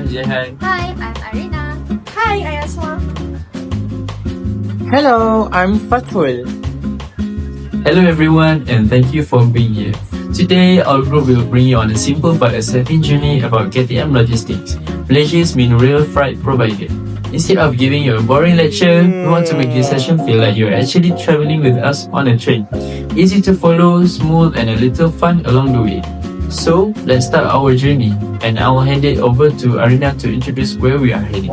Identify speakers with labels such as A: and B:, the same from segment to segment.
A: I'm Jehan.
B: Hi, I'm ARINA.
C: Hi, ASMAA.
D: Hello, I'm FATHUL.
A: Hello everyone, and thank you for being here. Today, our group will bring you on a simple but exciting journey about KTM logistics, Malaysia's main rail freight provider. Instead of giving you a boring lecture, we want to make this session feel like you're actually traveling with us on a train. Easy to follow, smooth, and a little fun along the way. So, let's start our journey, and I will hand it over to ARINA to introduce where we are heading.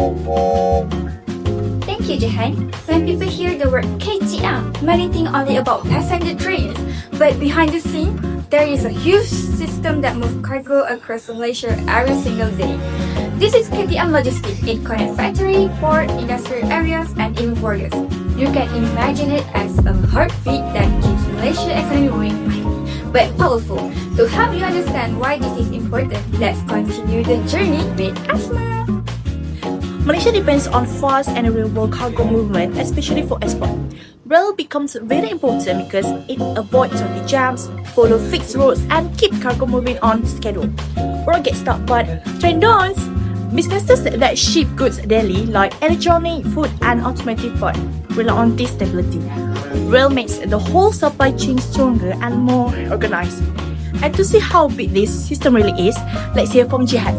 B: Thank you, Jehan. When people hear the word KTM, many think only about passenger trains. But behind the scene, there is a huge system that moves cargo across Malaysia every single day. This is KTM Logistics. It connects factory, port, industrial areas, and even borders. You can imagine it as a heartbeat that keeps Malaysia economy moving but powerful. To help you understand why this is important, let's continue the journey with ASMAA.
C: Malaysia depends on fast and reliable cargo movement, especially for export. Rail becomes very important because it avoids traffic jams, follow fixed roads, and keep cargo moving on schedule. Road gets stuck, but train don't. Businesses that ship goods daily, like electronic, food, and automotive parts, rely on this stability. Rail makes the whole supply chain stronger and more organized. And to see how big this system really is, let's hear from Jehan.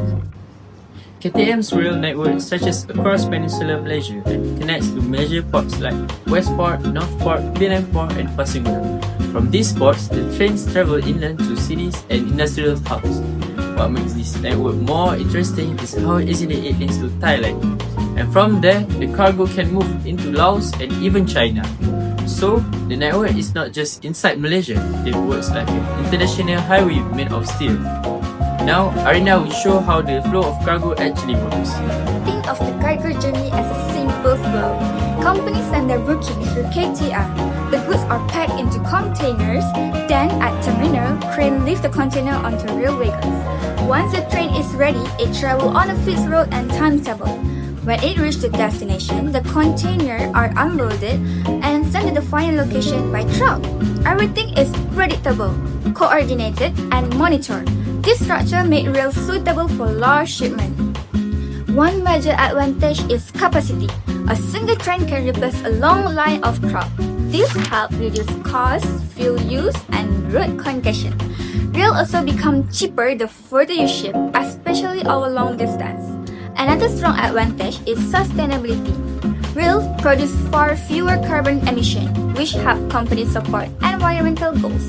A: KTM's rail network stretches across Peninsular Malaysia and connects to major ports like Westport, Northport, Penang Port, and Pasir Ris. From these ports, the trains travel inland to cities and industrial hubs. What makes this network more interesting is how easily it links to Thailand, and from there, the cargo can move into Laos and even China. So, the network is not just inside Malaysia, it works like an international highway made of steel. Now, ARINA will show how the flow of cargo actually works.
B: Think of the cargo journey as a simple flow. Companies send their bookings through KTM. The goods are packed into containers. Then, at terminal, crane lift the container onto rail wagons. Once the train is ready, it travels on a fixed route and timetable. When it reaches the destination, the containers are unloaded and sent to the final location by truck. Everything is predictable, coordinated, and monitored. This structure made rail suitable for large shipment. One major advantage is capacity. A single train can replace a long line of trucks. This helps reduce costs, fuel use, and road congestion. Rail also becomes cheaper the further you ship, especially over long distance. Another strong advantage is sustainability. Rail produce far fewer carbon emissions, which help companies support environmental goals.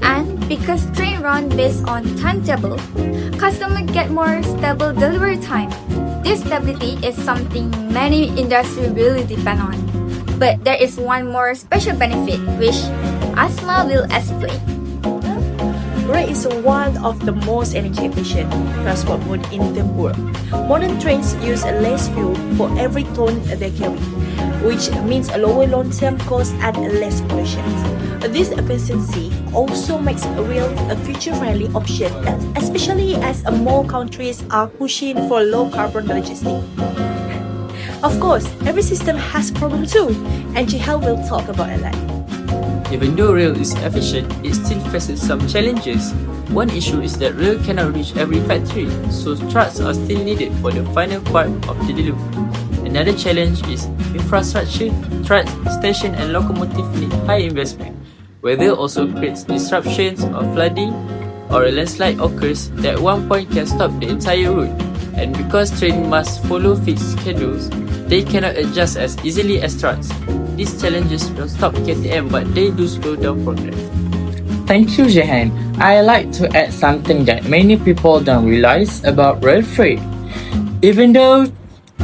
B: And because trains run based on timetable, customers get more stable delivery time. This stability is something many industries really depend on. But there is one more special benefit, which ASMAA will explain.
C: Rail is one of the most energy efficient transport mode in the world. Modern trains use less fuel for every ton they carry, which means a lower long-term cost and less pollution. This efficiency also makes rail a future-friendly option, especially as more countries are pushing for low-carbon logistics. Of course, every system has problems too, and Jehan will talk about that.
A: Even though rail is efficient, it still faces some challenges. One issue is that rail cannot reach every factory, so trucks are still needed for the final part of the delivery. Another challenge is infrastructure. Trucks, station, and locomotive need high investment. Weather also creates disruptions or flooding or a landslide occurs that at one point can stop the entire route. And because trains must follow fixed schedules, they cannot adjust as easily as trucks. These challenges don't stop KTM, but they do slow down progress.
D: Thank you, Jehan. I like to add something that many people don't realize about rail freight. Even though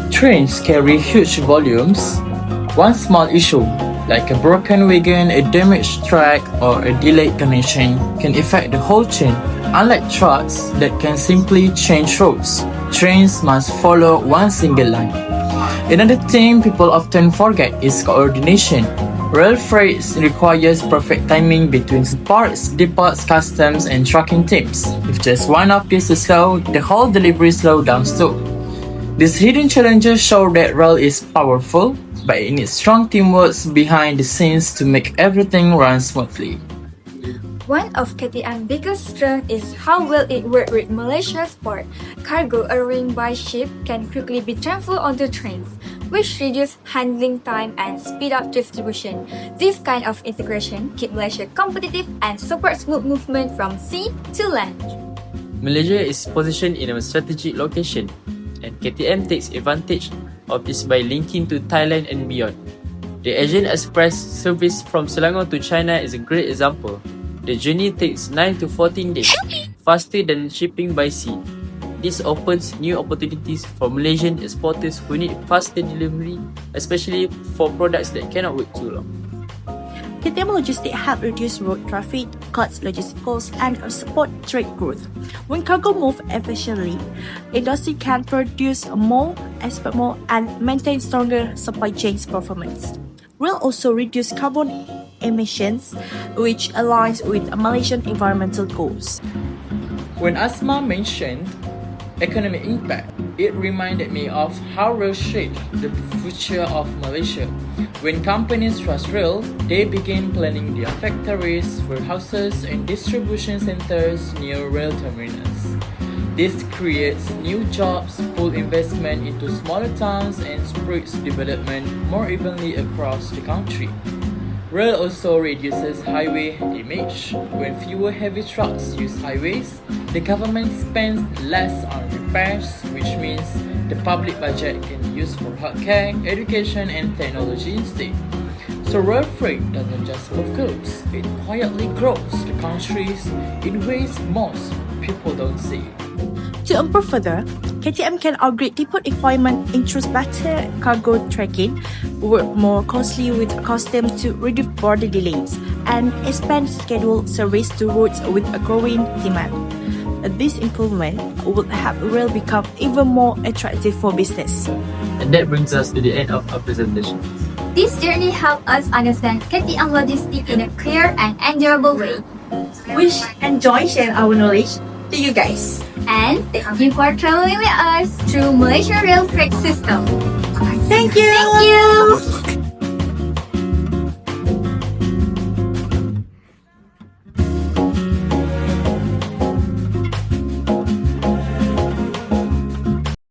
D: trains carry huge volumes, one small issue, like a broken wagon, a damaged track, or a delayed connection, can affect the whole chain. Unlike trucks that can simply change routes, trains must follow one single line. Another thing people often forget is coordination. Rail freight requires perfect timing between ports, depots, customs, and trucking teams. If just one of these is slow, the whole delivery slows down too. These hidden challenges show that rail is powerful, but it needs strong teamwork behind the scenes to make everything run smoothly.
B: One of KTM's biggest strengths is how well it works with Malaysia's port. Cargo arriving by ship can quickly be transferred onto trains, which reduce handling time and speed up distribution. This kind of integration keeps Malaysia competitive and supports smooth movement from sea to land.
A: Malaysia is positioned in a strategic location, and KTM takes advantage of this by linking to Thailand and beyond. The Asian Express service from Selangor to China is a great example. The journey takes 9 to 14 days, faster than shipping by sea. This opens new opportunities for Malaysian exporters who need faster delivery, especially for products that cannot wait too long.
C: KTM Logistics help reduce road traffic, cuts logistics costs, and support trade growth. When cargo move efficiently, industry can produce more, export more, and maintain stronger supply chains performance. Rail also reduce carbon emissions, which aligns with Malaysian environmental goals.
D: When ASMAA mentioned economic impact, it reminded me of how rail shaped the future of Malaysia. When companies trust rail, they begin planning their factories, warehouses, and distribution centers near rail terminals. This creates new jobs, pulls investment into smaller towns, and spreads development more evenly across the country. Rail also reduces highway damage. When fewer heavy trucks use highways, the government spends less on repairs, which means the public budget can be used for healthcare, education, and technology instead. So rail freight doesn't just move goods, it quietly grows the countries in ways most people don't see.
C: To improve further, KTM can upgrade depot equipment, introduce better cargo tracking, work more closely with customs to reduce border delays, and expand scheduled service to routes with a growing demand. This improvement will help rail become even more attractive for business.
A: And that brings us to the end of our presentation.
B: This journey helps us understand KTM Logistics in a clear and enjoyable way.
C: We enjoy sharing our knowledge to you guys.
B: And thank you for traveling with us through Malaysia Rail Freight System.
C: Thank you!
B: Thank you!